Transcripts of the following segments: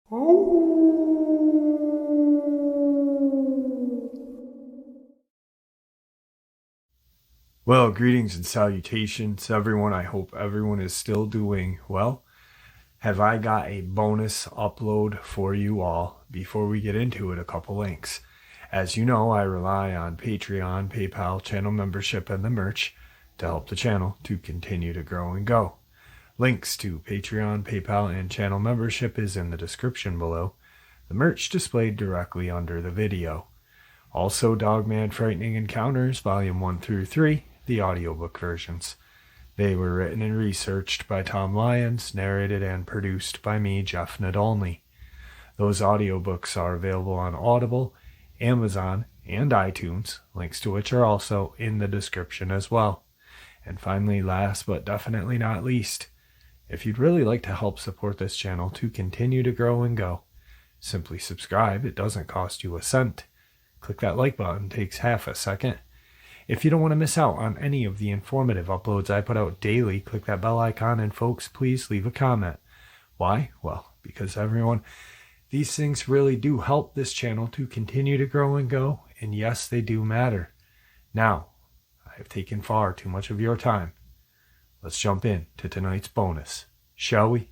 Well, greetings and salutations, everyone. I hope everyone is still doing well. Have I got a bonus upload for you all? Before we get into it, a couple links. As you know, I rely on Patreon, PayPal, channel membership, and the merch to help the channel to continue to grow and go. Links to Patreon, PayPal, and channel membership is in the description below. The merch displayed directly under the video. Also, Dogman Frightening Encounters, Volume 1 through 3, the audiobook versions. They were written and researched by Tom Lyons, narrated and produced by me, Jeff Nadolny. Those audiobooks are available on Audible, Amazon, and iTunes, links to which are also in the description as well. And finally, last but definitely not least, if you'd really like to help support this channel to continue to grow and go, simply subscribe. It doesn't cost you a cent. Click that like button, takes half a second. If you don't want to miss out on any of the informative uploads I put out daily, click that bell icon, and folks, please leave a comment. Why? Well, because everyone, these things really do help this channel to continue to grow and go, and yes, they do matter. Now, I have taken far too much of your time. Let's jump in to tonight's bonus, shall we?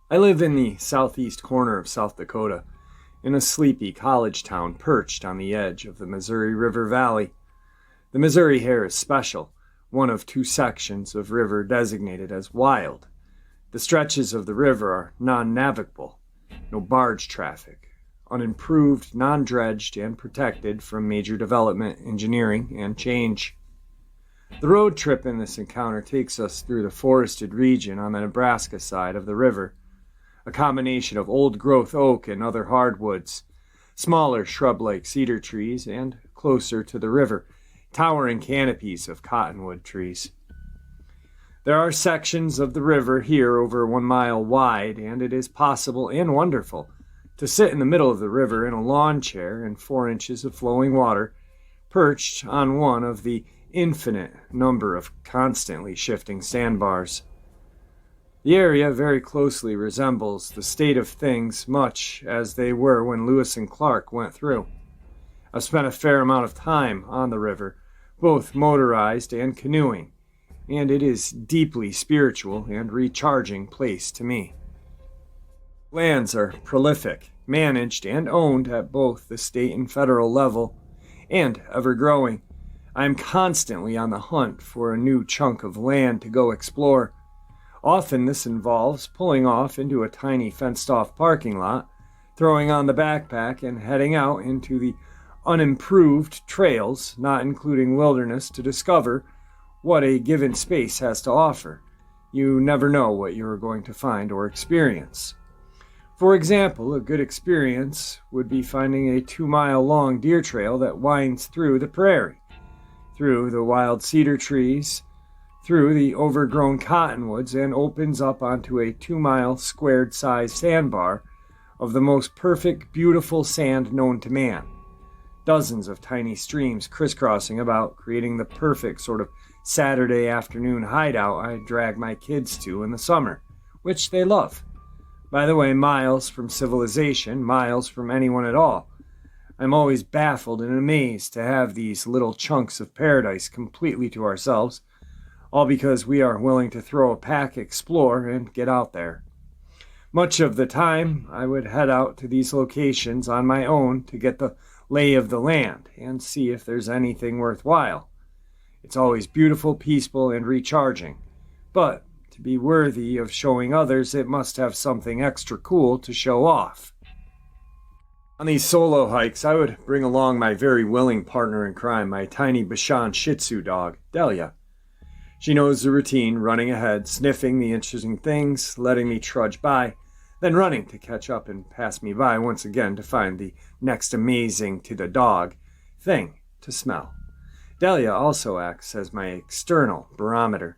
I live in the southeast corner of South Dakota, in a sleepy college town perched on the edge of the Missouri River Valley. The Missouri here is special, one of two sections of river designated as wild. The stretches of the river are non-navigable, no barge traffic, unimproved, non-dredged, and protected from major development, engineering, and change. The road trip in this encounter takes us through the forested region on the Nebraska side of the river, a combination of old-growth oak and other hardwoods, smaller shrub-like cedar trees, and, closer to the river, towering canopies of cottonwood trees. There are sections of the river here over 1 mile wide, and it is possible and wonderful to sit in the middle of the river in a lawn chair in 4 inches of flowing water, perched on one of the infinite number of constantly shifting sandbars. The area very closely resembles the state of things much as they were when Lewis and Clark went through. I've spent a fair amount of time on the river, both motorized and canoeing, and it is deeply spiritual and recharging place to me. Lands are prolific, managed and owned at both the state and federal level, and ever growing. I am constantly on the hunt for a new chunk of land to go explore. Often this involves pulling off into a tiny fenced-off parking lot, throwing on the backpack, and heading out into the unimproved trails, not including wilderness, to discover what a given space has to offer. You never know what you are going to find or experience. For example, a good experience would be finding a 2-mile-long deer trail that winds through the prairie, through the wild cedar trees, through the overgrown cottonwoods, and opens up onto a 2-mile squared-sized sandbar of the most perfect, beautiful sand known to man. Dozens of tiny streams crisscrossing about, creating the perfect sort of Saturday afternoon hideout I drag my kids to in the summer, which they love. By the way, miles from civilization, miles from anyone at all. I'm always baffled and amazed to have these little chunks of paradise completely to ourselves, all because we are willing to throw a pack, explore, and get out there. Much of the time, I would head out to these locations on my own to get the lay of the land and see if there's anything worthwhile. It's always beautiful, peaceful, and recharging. But to be worthy of showing others, it must have something extra cool to show off. On these solo hikes, I would bring along my very willing partner in crime, my tiny Bichon Shih Tzu dog, Delia. She knows the routine, running ahead, sniffing the interesting things, letting me trudge by, then running to catch up and pass me by once again to find the next amazing to the dog thing to smell. Delia also acts as my external barometer.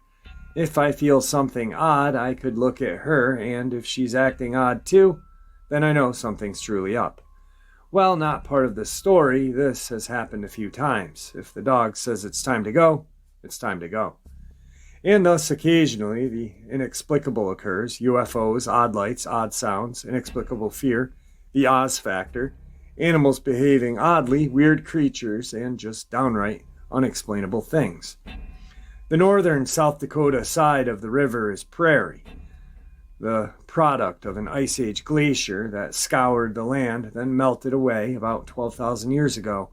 If I feel something odd, I could look at her, and if she's acting odd too, then I know something's truly up. Well, not part of the story, this has happened a few times. If the dog says it's time to go, it's time to go. And thus occasionally the inexplicable occurs: UFOs, odd lights, odd sounds, inexplicable fear, the Oz factor, animals behaving oddly, weird creatures, and just downright unexplainable things. The northern South Dakota side of the river is prairie, the product of an ice age glacier that scoured the land, then melted away about 12,000 years ago,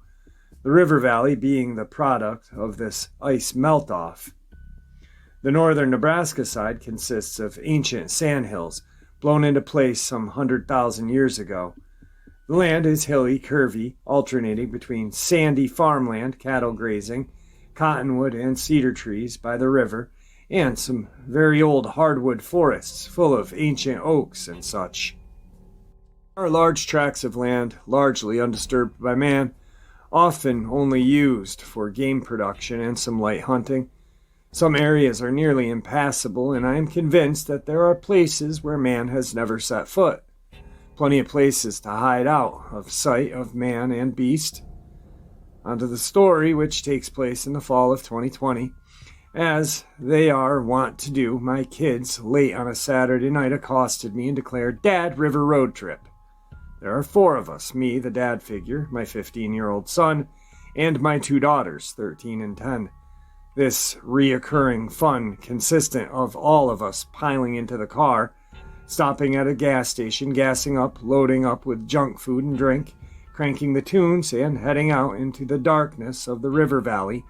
the river valley being the product of this ice melt-off. The northern Nebraska side consists of ancient sandhills blown into place some 100,000 years ago. The land is hilly, curvy, alternating between sandy farmland, cattle grazing, cottonwood and cedar trees by the river, and some very old hardwood forests full of ancient oaks and such. There are large tracts of land, largely undisturbed by man, often only used for game production and some light hunting. Some areas are nearly impassable, and I am convinced that there are places where man has never set foot. Plenty of places to hide out of sight of man and beast. Onto the story, which takes place in the fall of 2020. As they are wont to do, my kids, late on a Saturday night, accosted me and declared, "Dad, river road trip." There are 4 of us, me, the dad figure, my 15-year-old son, and my 2 daughters, 13 and 10. This reoccurring fun consistent of all of us piling into the car, stopping at a gas station, gassing up, loading up with junk food and drink, cranking the tunes, and heading out into the darkness of the river valley,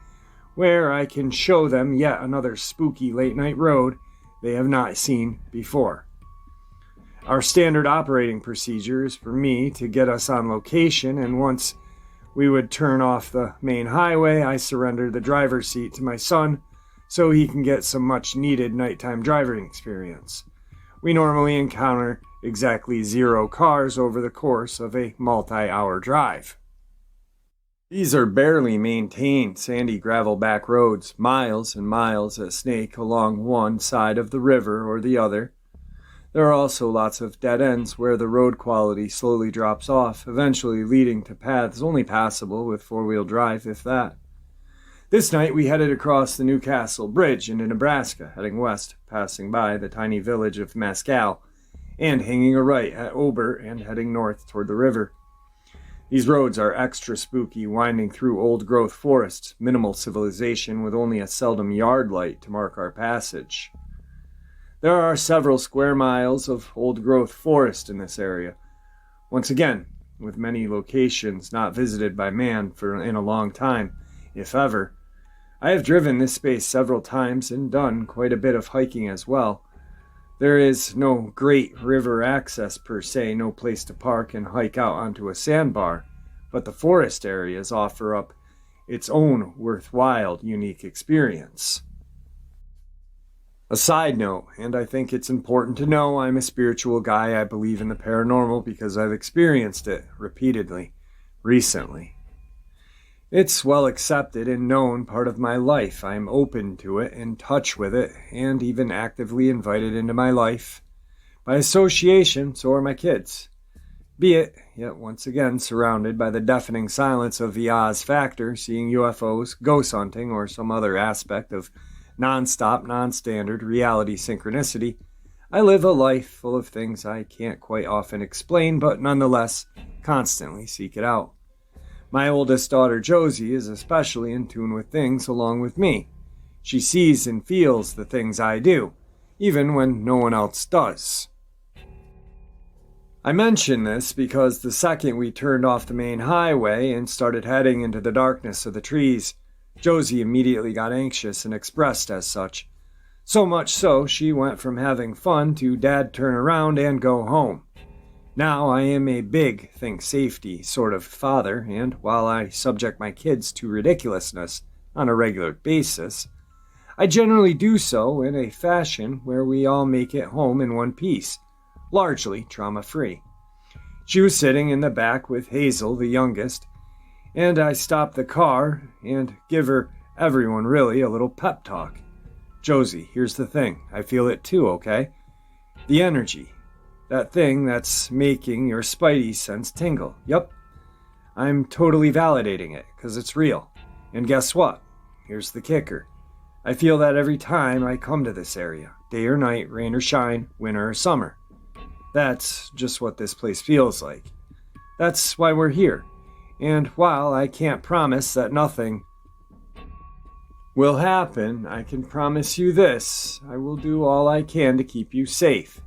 where I can show them yet another spooky late-night road they have not seen before. Our standard operating procedure is for me to get us on location, and once we would turn off the main highway, I surrender the driver's seat to my son so he can get some much-needed nighttime driving experience. We normally encounter exactly 0 cars over the course of a multi-hour drive. These are barely maintained sandy gravel back roads, miles and miles that snake along one side of the river or the other. There are also lots of dead ends where the road quality slowly drops off, eventually leading to paths only passable with 4-wheel drive, if that. This night we headed across the Newcastle Bridge into Nebraska, heading west, passing by the tiny village of Mescal, and hanging a right at Ober and heading north toward the river. These roads are extra spooky, winding through old-growth forests, minimal civilization with only a seldom yard light to mark our passage. There are several square miles of old-growth forest in this area, once again, with many locations not visited by man in a long time, if ever. I have driven this space several times and done quite a bit of hiking as well. There is no great river access per se, no place to park and hike out onto a sandbar, but the forest areas offer up its own worthwhile, unique experience. A side note, and I think it's important to know, I'm a spiritual guy. I believe in the paranormal because I've experienced it repeatedly, recently. It's well accepted and known part of my life. I'm open to it, in touch with it, and even actively invited into my life. By association, so are my kids. Be it, yet once again surrounded by the deafening silence of the Oz factor, seeing UFOs, ghost hunting, or some other aspect of non-stop, non-standard reality synchronicity, I live a life full of things I can't quite often explain, but nonetheless constantly seek it out. My oldest daughter, Josie, is especially in tune with things along with me. She sees and feels the things I do, even when no one else does. I mention this because the second we turned off the main highway and started heading into the darkness of the trees, Josie immediately got anxious and expressed as such. So much so, she went from having fun to "Dad, turn around and go home." Now I am a big think safety sort of father, and while I subject my kids to ridiculousness on a regular basis, I generally do so in a fashion where we all make it home in one piece, largely trauma-free. She was sitting in the back with Hazel, the youngest, and I stop the car and give her, everyone really, a little pep talk. "Josie, here's the thing. I feel it too, okay? The energy. That thing that's making your spidey sense tingle. Yup. I'm totally validating it, because it's real. And guess what? Here's the kicker. I feel that every time I come to this area, day or night, rain or shine, winter or summer. That's just what this place feels like. That's why we're here. And while I can't promise that nothing will happen, I can promise you this: I will do all I can to keep you safe.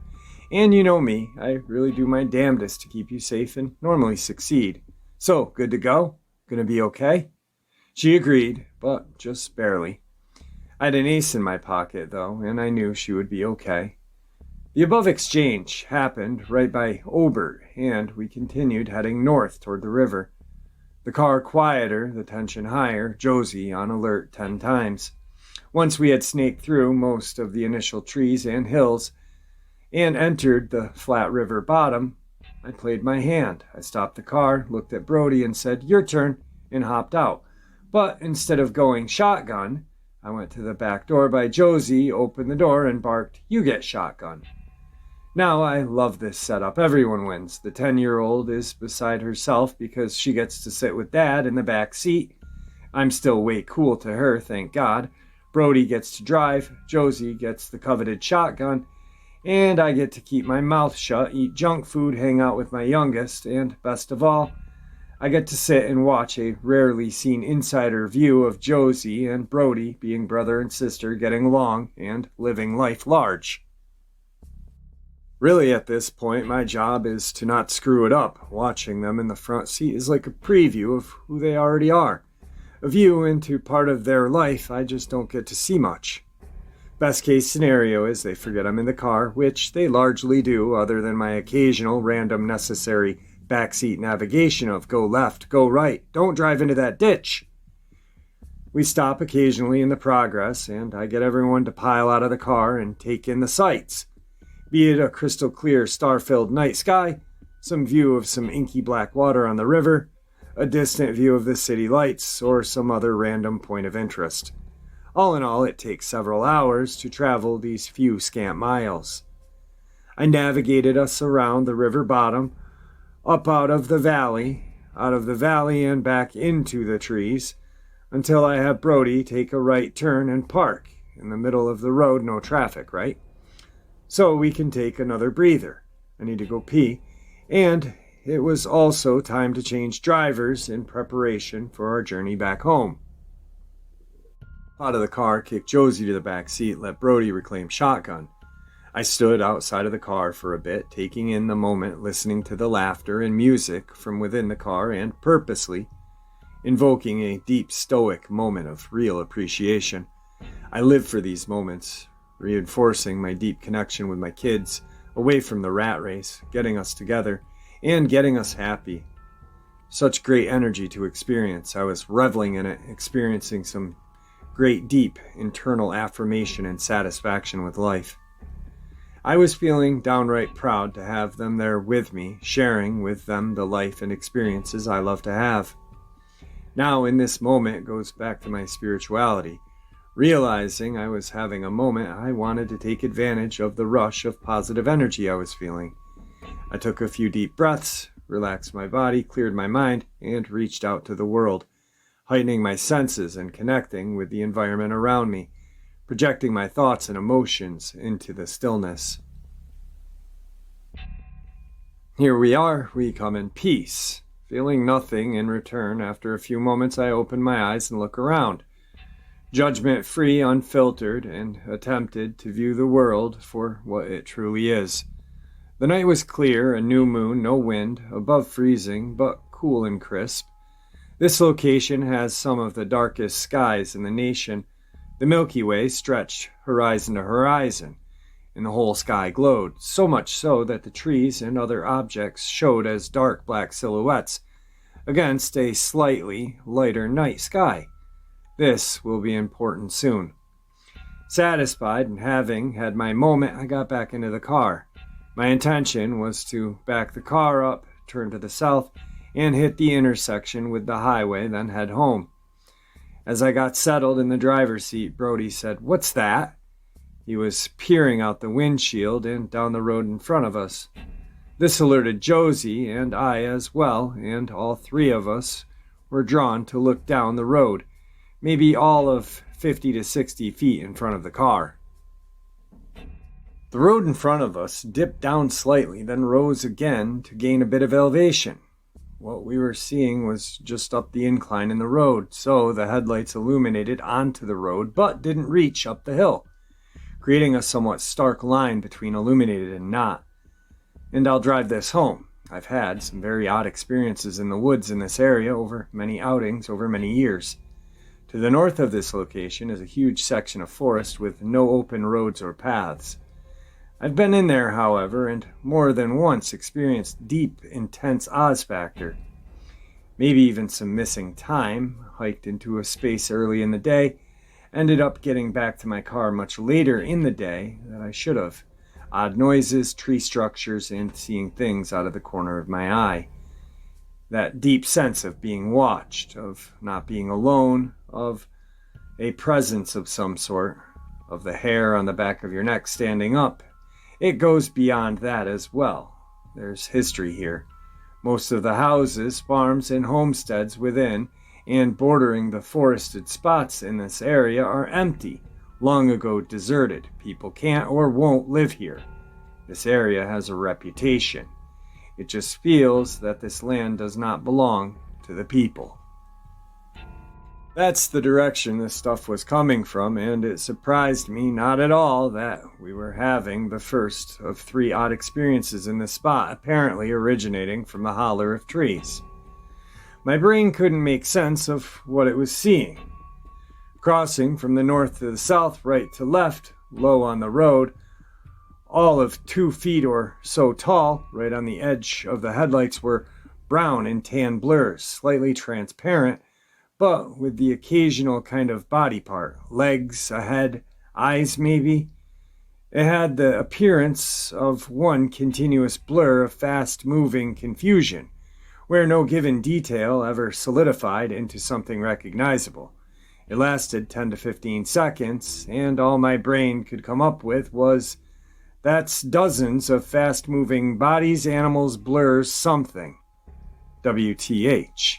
And you know me, I really do my damnedest to keep you safe and normally succeed. So, good to go? Gonna be okay? She agreed, but just barely. I had an ace in my pocket, though, and I knew she would be okay. The above exchange happened right by Obert, and we continued heading north toward the river. The car quieter, the tension higher, Josie on alert 10 times. Once we had snaked through most of the initial trees and hills and entered the flat river bottom, I played my hand. I stopped the car, looked at Brody and said, "Your turn," and hopped out. But instead of going shotgun, I went to the back door by Josie, opened the door, and barked, "You get shotgun." Now I love this setup. Everyone wins. The 10-year-old is beside herself because she gets to sit with Dad in the back seat. I'm still way cool to her, thank God. Brody gets to drive, Josie gets the coveted shotgun, and I get to keep my mouth shut, eat junk food, hang out with my youngest, and best of all, I get to sit and watch a rarely seen insider view of Josie and Brody being brother and sister, getting along and living life large. Really, at this point, my job is to not screw it up. Watching them in the front seat is like a preview of who they already are. A view into part of their life I just don't get to see much. Best case scenario is they forget I'm in the car, which they largely do, other than my occasional random necessary backseat navigation of go left, go right, don't drive into that ditch. We stop occasionally in the progress, and I get everyone to pile out of the car and take in the sights. Be it a crystal clear star-filled night sky, some view of some inky black water on the river, a distant view of the city lights, or some other random point of interest. All in all, it takes several hours to travel these few scant miles. I navigated us around the river bottom, up out of the valley and back into the trees, until I had Brody take a right turn and park. In the middle of the road, no traffic, right? So we can take another breather. I need to go pee. And it was also time to change drivers in preparation for our journey back home. Out of the car, kicked Josie to the back seat, let Brody reclaim shotgun. I stood outside of the car for a bit, taking in the moment, listening to the laughter and music from within the car and purposely invoking a deep stoic moment of real appreciation. I live for these moments, reinforcing my deep connection with my kids, away from the rat race, getting us together, and getting us happy. Such great energy to experience. I was reveling in it, experiencing some great deep internal affirmation and satisfaction with life. I was feeling downright proud to have them there with me, sharing with them the life and experiences I love to have. Now, in this moment, it goes back to my spirituality. Realizing I was having a moment, I wanted to take advantage of the rush of positive energy I was feeling. I took a few deep breaths, relaxed my body, cleared my mind, and reached out to the world, heightening my senses and connecting with the environment around me, projecting my thoughts and emotions into the stillness. Here we are, we come in peace. Feeling nothing in return, after a few moments I open my eyes and look around. Judgment-free, unfiltered, and attempted to view the world for what it truly is. The night was clear, a new moon, no wind, above freezing, but cool and crisp. This location has some of the darkest skies in the nation. The Milky Way stretched horizon to horizon, and the whole sky glowed, so much so that the trees and other objects showed as dark black silhouettes against a slightly lighter night sky. This will be important soon. Satisfied and having had my moment, I got back into the car. My intention was to back the car up, turn to the south, and hit the intersection with the highway, then head home. As I got settled in the driver's seat, Brody said, "What's that?" He was peering out the windshield and down the road in front of us. This alerted Josie and I as well, and all three of us were drawn to look down the road. Maybe all of 50 to 60 feet in front of the car. The road in front of us dipped down slightly, then rose again to gain a bit of elevation. What we were seeing was just up the incline in the road, so the headlights illuminated onto the road but didn't reach up the hill, creating a somewhat stark line between illuminated and not. And I'll drive this home. I've had some very odd experiences in the woods in this area over many outings over many years. To the north of this location is a huge section of forest with no open roads or paths. I've been in there, however, and more than once experienced deep, intense Oz factor. Maybe even some missing time, hiked into a space early in the day, ended up getting back to my car much later in the day than I should have. Odd noises, tree structures, and seeing things out of the corner of my eye. That deep sense of being watched, of not being alone, of a presence of some sort, of the hair on the back of your neck standing up. It goes beyond that as well. There's history here. Most of the houses, farms, and homesteads within and bordering the forested spots in this area are empty, long ago deserted. People can't or won't live here. This area has a reputation. It just feels that this land does not belong to the people. That's the direction this stuff was coming from, and it surprised me not at all that we were having the first of 3 odd experiences in this spot, apparently originating from the holler of trees. My brain couldn't make sense of what it was seeing. Crossing from the north to the south, right to left, low on the road, all of 2 feet or so tall, right on the edge of the headlights were brown and tan blurs, slightly transparent, but with the occasional kind of body part, legs, a head, eyes maybe. It had the appearance of one continuous blur of fast-moving confusion, where no given detail ever solidified into something recognizable. It lasted 10 to 15 seconds, and all my brain could come up with was, that's dozens of fast-moving bodies, animals, blurs, something. WTH.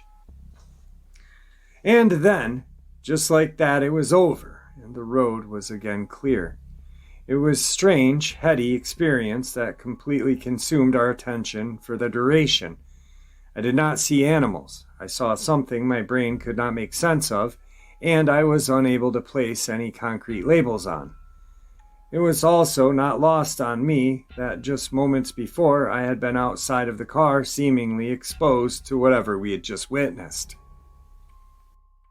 And then, just like that, it was over, and the road was again clear. It was a strange, heady experience that completely consumed our attention for the duration. I did not see animals. I saw something my brain could not make sense of, and I was unable to place any concrete labels on. It was also not lost on me that just moments before I had been outside of the car, seemingly exposed to whatever we had just witnessed.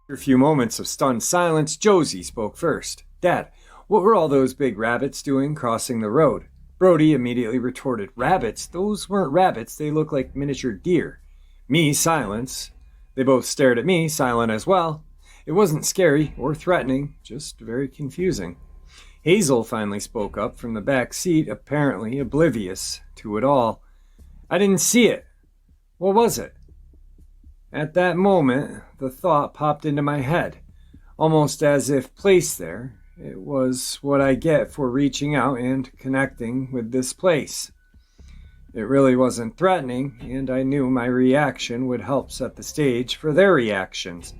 After a few moments of stunned silence, Josie spoke first. "Dad, what were all those big rabbits doing crossing the road?" Brody immediately retorted, "Rabbits? Those weren't rabbits, they look like miniature deer." Me, silence. They both stared at me, silent as well. It wasn't scary or threatening, just very confusing. Hazel finally spoke up from the back seat, apparently oblivious to it all. "I didn't see it. What was it?" At that moment, the thought popped into my head, almost as if placed there. It was what I get for reaching out and connecting with this place. It really wasn't threatening, and I knew my reaction would help set the stage for their reactions.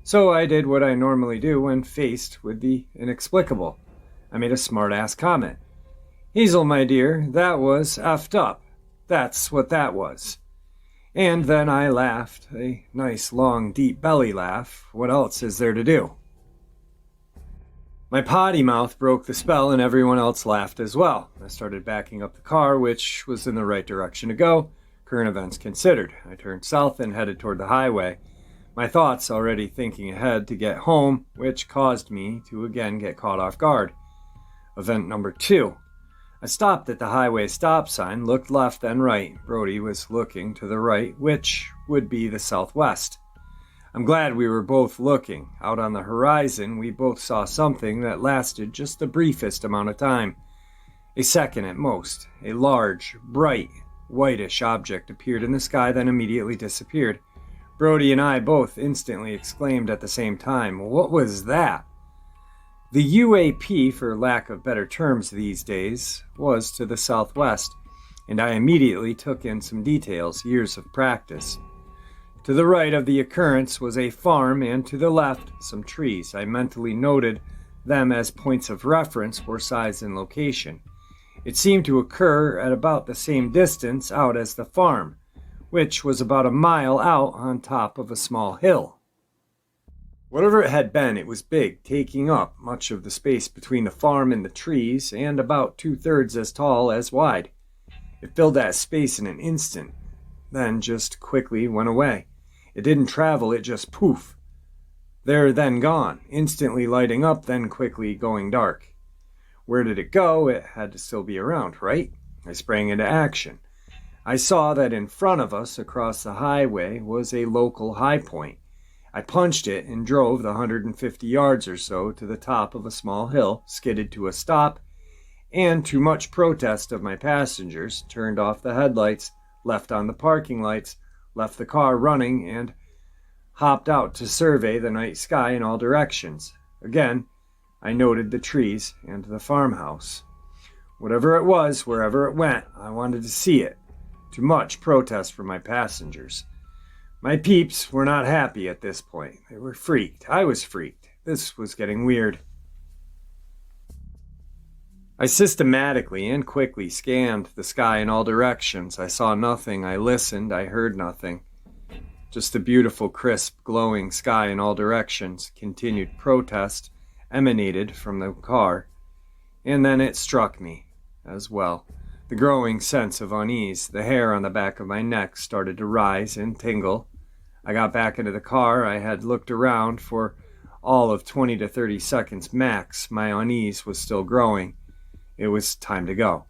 So I did what I normally do when faced with the inexplicable. I made a smart-ass comment. "Hazel, my dear, that was effed up. That's what that was." And then I laughed, a nice, long, deep belly laugh. What else is there to do? My potty mouth broke the spell, and everyone else laughed as well. I started backing up the car, which was in the right direction to go, current events considered. I turned south and headed toward the highway, my thoughts already thinking ahead to get home, which caused me to again get caught off guard. Event number 2. I stopped at the highway stop sign, looked left then right. Brody was looking to the right, which would be the southwest. I'm glad we were both looking. Out on the horizon, we both saw something that lasted just the briefest amount of time. A second at most. A large, bright, whitish object appeared in the sky, then immediately disappeared. Brody and I both instantly exclaimed at the same time, "What was that?" The UAP, for lack of better terms these days, was to the southwest, and I immediately took in some details, years of practice. To the right of the occurrence was a farm, and to the left, some trees. I mentally noted them as points of reference for size and location. It seemed to occur at about the same distance out as the farm, which was about a mile out on top of a small hill. Whatever it had been, it was big, taking up much of the space between the farm and the trees, and about 2/3 as tall as wide. It filled that space in an instant, then just quickly went away. It didn't travel, it just poof. There, then gone, instantly lighting up, then quickly going dark. Where did it go? It had to still be around, right? I sprang into action. I saw that in front of us, across the highway, was a local high point. I punched it and drove the 150 yards or so to the top of a small hill, skidded to a stop, and to much protest of my passengers, turned off the headlights, left on the parking lights, left the car running, and hopped out to survey the night sky in all directions. Again, I noted the trees and the farmhouse. Whatever it was, wherever it went, I wanted to see it, to much protest from my passengers. My peeps were not happy at this point. They were freaked. I was freaked. This was getting weird. I systematically and quickly scanned the sky in all directions. I saw nothing. I listened. I heard nothing. Just the beautiful, crisp, glowing sky in all directions. Continued protest emanated from the car. And then it struck me as well. The growing sense of unease. The hair on the back of my neck started to rise and tingle. I got back into the car. I had looked around for all of 20 to 30 seconds max. My unease was still growing. It was time to go.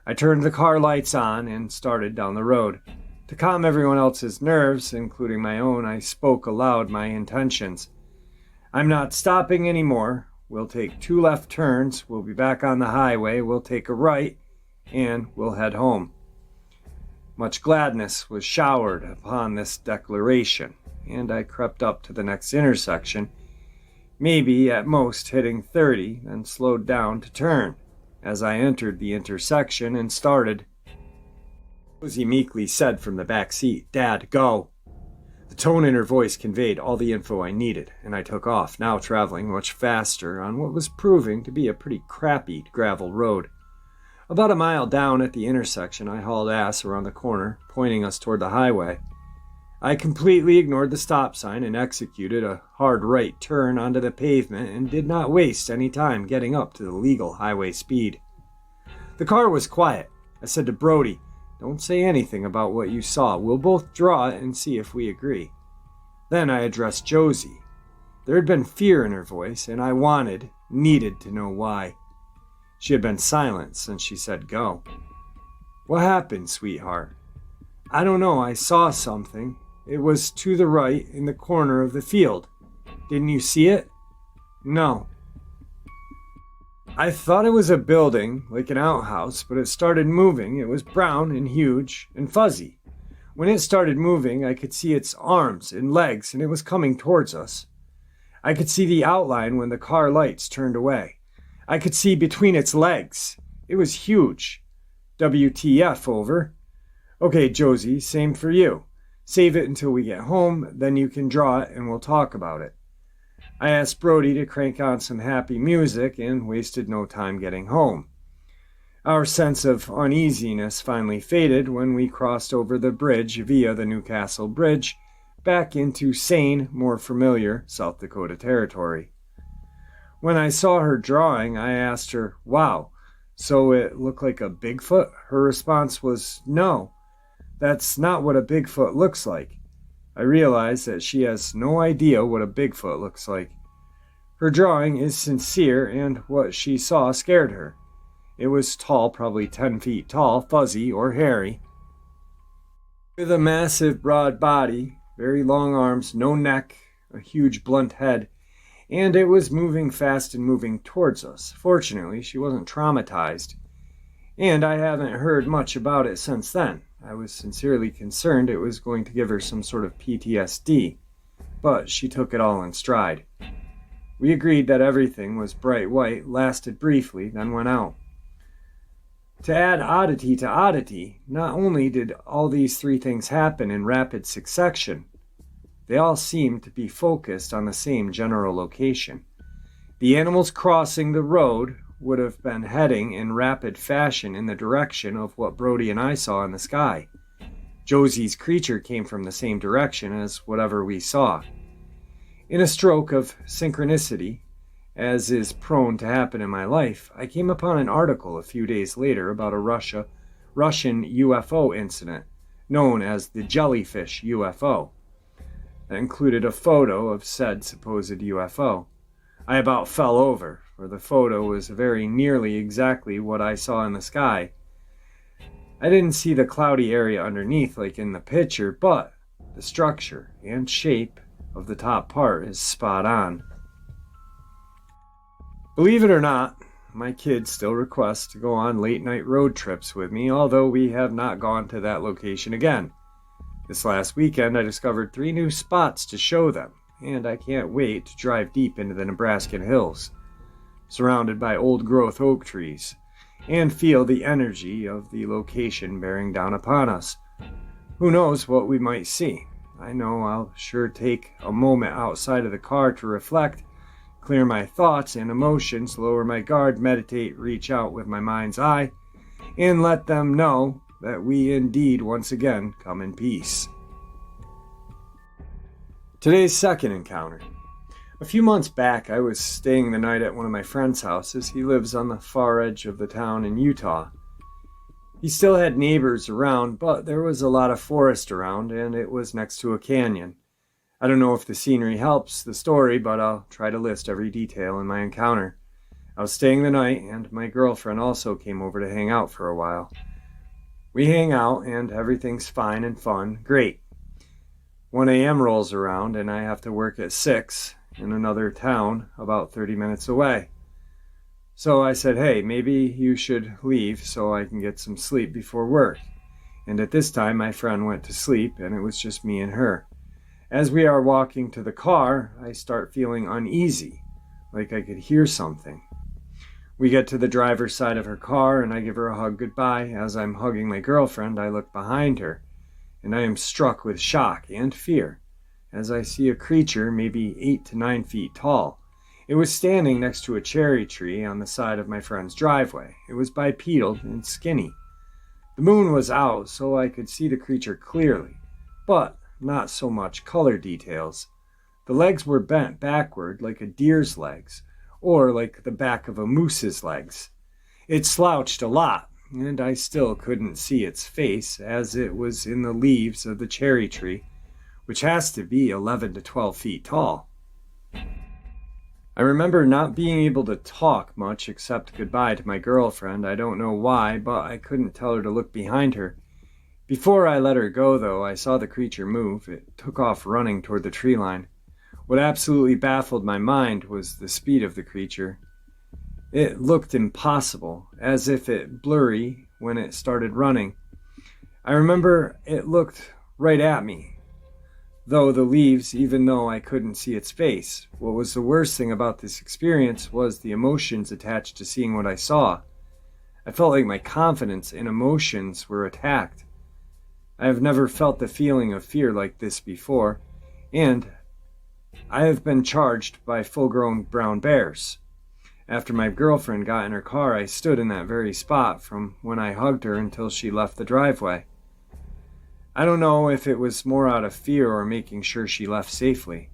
I turned the car lights on and started down the road. To calm everyone else's nerves, including my own, I spoke aloud my intentions. I'm not stopping anymore. We'll take 2 left turns. We'll be back on the highway. We'll take a right, and we'll head home. Much gladness was showered upon this declaration, and I crept up to the next intersection, maybe at most hitting 30, then slowed down to turn. As I entered the intersection and started, Rosie meekly said from the back seat, "Dad, go." The tone in her voice conveyed all the info I needed, and I took off, now traveling much faster on what was proving to be a pretty crappy gravel road. About a mile down at the intersection, I hauled ass around the corner, pointing us toward the highway. I completely ignored the stop sign and executed a hard right turn onto the pavement and did not waste any time getting up to the legal highway speed. The car was quiet. I said to Brody, "Don't say anything about what you saw. We'll both draw it and see if we agree." Then I addressed Josie. There had been fear in her voice, and I needed to know why. She had been silent since she said go. "What happened, sweetheart?" "I don't know. I saw something. It was to the right in the corner of the field. Didn't you see it?" "No." "I thought it was a building, like an outhouse, but it started moving. It was brown and huge and fuzzy. When it started moving, I could see its arms and legs, and it was coming towards us. I could see the outline when the car lights turned away. I could see between its legs. It was huge. WTF, over." "Okay, Josie, same for you. Save it until we get home, then you can draw it and we'll talk about it." I asked Brody to crank on some happy music and wasted no time getting home. Our sense of uneasiness finally faded when we crossed over the bridge via the Newcastle Bridge back into sane, more familiar South Dakota territory. When I saw her drawing, I asked her, "Wow, so it looked like a Bigfoot?" Her response was, "No, that's not what a Bigfoot looks like." I realized that she has no idea what a Bigfoot looks like. Her drawing is sincere, and what she saw scared her. It was tall, probably 10 feet tall, fuzzy or hairy, with a massive broad body, very long arms, no neck, a huge blunt head, and it was moving fast and moving towards us. Fortunately, she wasn't traumatized, and I haven't heard much about it since then. I was sincerely concerned it was going to give her some sort of PTSD, but she took it all in stride. We agreed that everything was bright white, lasted briefly, then went out. To add oddity to oddity, not only did all these 3 things happen in rapid succession, They all seemed to be focused on the same general location. The animals crossing the road would have been heading in rapid fashion in the direction of what Brody and I saw in the sky. Josie's creature came from the same direction as whatever we saw. In a stroke of synchronicity, as is prone to happen in my life, I came upon an article a few days later about a Russian UFO incident known as the Jellyfish UFO. That included a photo of said supposed UFO. I about fell over, for the photo was very nearly exactly what I saw in the sky. I didn't see the cloudy area underneath like in the picture, but the structure and shape of the top part is spot on. Believe it or not, my kids still request to go on late-night road trips with me, although we have not gone to that location again. This last weekend, I discovered 3 new spots to show them, and I can't wait to drive deep into the Nebraskan hills, surrounded by old-growth oak trees, and feel the energy of the location bearing down upon us. Who knows what we might see? I know I'll sure take a moment outside of the car to reflect, clear my thoughts and emotions, lower my guard, meditate, reach out with my mind's eye, and let them know that we indeed once again come in peace. Today's second encounter. A few months back, I was staying the night at one of my friend's houses. He lives on the far edge of the town in Utah. He still had neighbors around, but there was a lot of forest around, and it was next to a canyon. I don't know if the scenery helps the story, but I'll try to list every detail in my encounter. I was staying the night, and my girlfriend also came over to hang out for a while. We hang out, and everything's fine and fun. Great. 1 a.m. rolls around, and I have to work at 6 in another town about 30 minutes away. So I said, hey, maybe you should leave so I can get some sleep before work. And at this time, my friend went to sleep, and it was just me and her. As we are walking to the car, I start feeling uneasy, like I could hear something. We get to the driver's side of her car, and I give her a hug goodbye. As I'm hugging my girlfriend, I look behind her, and I am struck with shock and fear as I see a creature maybe 8 to 9 feet tall. It was standing next to a cherry tree on the side of my friend's driveway. It was bipedal and skinny. The moon was out, so I could see the creature clearly, but not so much color details. The legs were bent backward like a deer's legs, or like the back of a moose's legs. It slouched a lot, and I still couldn't see its face as it was in the leaves of the cherry tree, which has to be 11 to 12 feet tall. I remember not being able to talk much except goodbye to my girlfriend. I don't know why, but I couldn't tell her to look behind her. Before I let her go, though, I saw the creature move. It took off running toward the tree line. What absolutely baffled my mind was the speed of the creature. It looked impossible, as if it blurry when it started running. I remember it looked right at me, though the leaves, even though I couldn't see its face. What was the worst thing about this experience was the emotions attached to seeing what I saw. I felt like my confidence and emotions were attacked. I have never felt the feeling of fear like this before, and I have been charged by full-grown brown bears. After my girlfriend got in her car, I stood in that very spot from when I hugged her until she left the driveway. I don't know if it was more out of fear or making sure she left safely.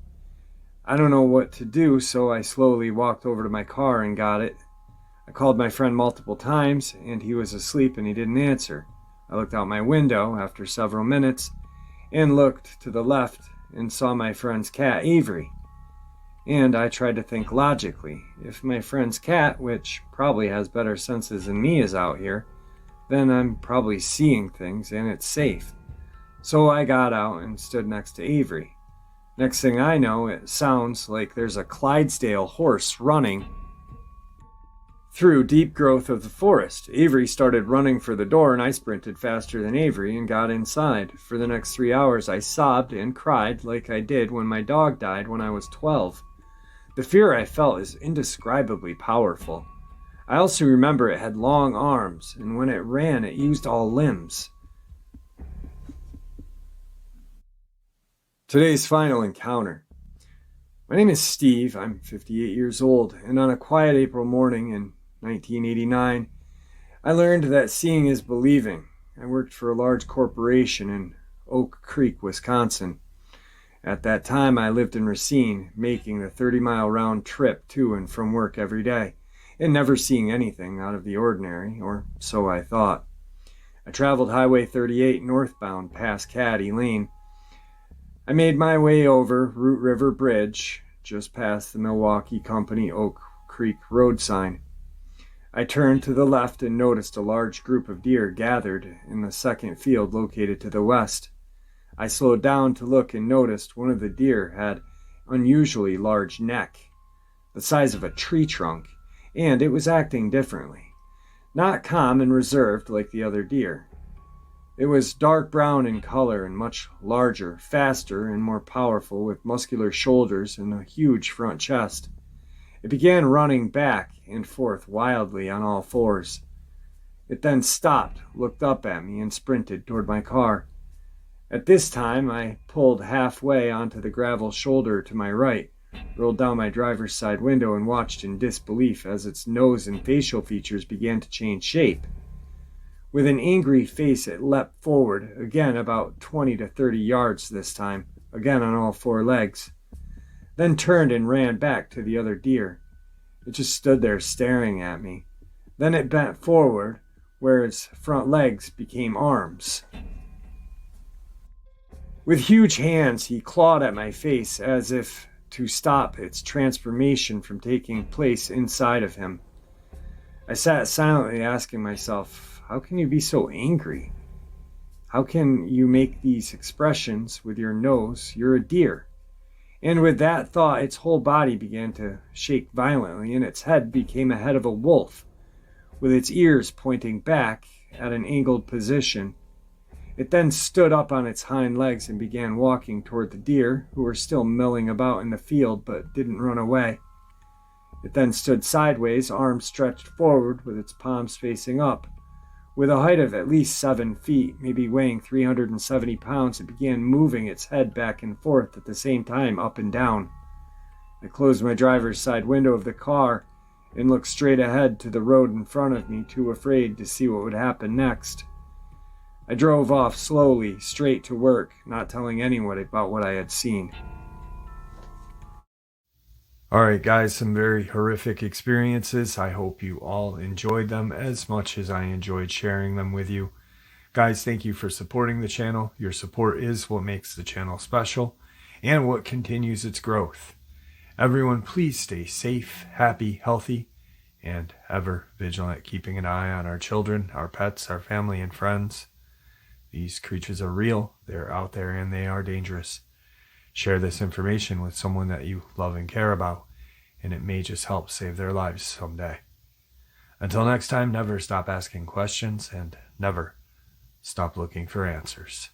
I don't know what to do, so I slowly walked over to my car and got it. I called my friend multiple times, and he was asleep and he didn't answer. I looked out my window after several minutes and looked to the left and saw my friend's cat, Avery. And I tried to think logically. If my friend's cat, which probably has better senses than me, is out here, then I'm probably seeing things and it's safe. So I got out and stood next to Avery. Next thing I know, it sounds like there's a Clydesdale horse running through deep growth of the forest. Avery started running for the door, and I sprinted faster than Avery and got inside. For the next 3 hours, I sobbed and cried like I did when my dog died when I was 12. The fear I felt is indescribably powerful. I also remember it had long arms, and when it ran, it used all limbs. Today's final encounter. My name is Steve. I'm 58 years old, and on a quiet April morning in 1989, I learned that seeing is believing. I worked for a large corporation in Oak Creek, Wisconsin. At that time, I lived in Racine, making the 30-mile round trip to and from work every day, and never seeing anything out of the ordinary, or so I thought. I traveled Highway 38 northbound past Caddy Lane. I made my way over Root River Bridge, just past the Milwaukee Company Oak Creek road sign. I turned to the left and noticed a large group of deer gathered in the second field located to the west. I slowed down to look and noticed one of the deer had unusually large neck, the size of a tree trunk, and it was acting differently. Not calm and reserved like the other deer. It was dark brown in color and much larger, faster, and more powerful, with muscular shoulders and a huge front chest. It began running back and forth wildly on all fours. It then stopped, looked up at me, and sprinted toward my car. At this time, I pulled halfway onto the gravel shoulder to my right, rolled down my driver's side window, and watched in disbelief as its nose and facial features began to change shape. With an angry face, it leapt forward, again about 20 to 30 yards this time, again on all four legs, then turned and ran back to the other deer. It just stood there staring at me. Then it bent forward, where its front legs became arms. With huge hands, he clawed at my face as if to stop its transformation from taking place inside of him. I sat silently asking myself, how can you be so angry? How can you make these expressions with your nose? You're a deer. And with that thought, its whole body began to shake violently, and its head became a head of a wolf, with its ears pointing back at an angled position. It then stood up on its hind legs and began walking toward the deer, who were still milling about in the field but didn't run away. It then stood sideways, arms stretched forward with its palms facing up. With a height of at least 7 feet, maybe weighing 370 pounds, it began moving its head back and forth at the same time, up and down. I closed my driver's side window of the car and looked straight ahead to the road in front of me, too afraid to see what would happen next. I drove off slowly, straight to work, not telling anyone about what I had seen. Alright guys, some very horrific experiences. I hope you all enjoyed them as much as I enjoyed sharing them with you. Guys, thank you for supporting the channel. Your support is what makes the channel special and what continues its growth. Everyone, please stay safe, happy, healthy, and ever vigilant, keeping an eye on our children, our pets, our family, and friends. These creatures are real, they're out there, and they are dangerous. Share this information with someone that you love and care about, and it may just help save their lives someday. Until next time, never stop asking questions and never stop looking for answers.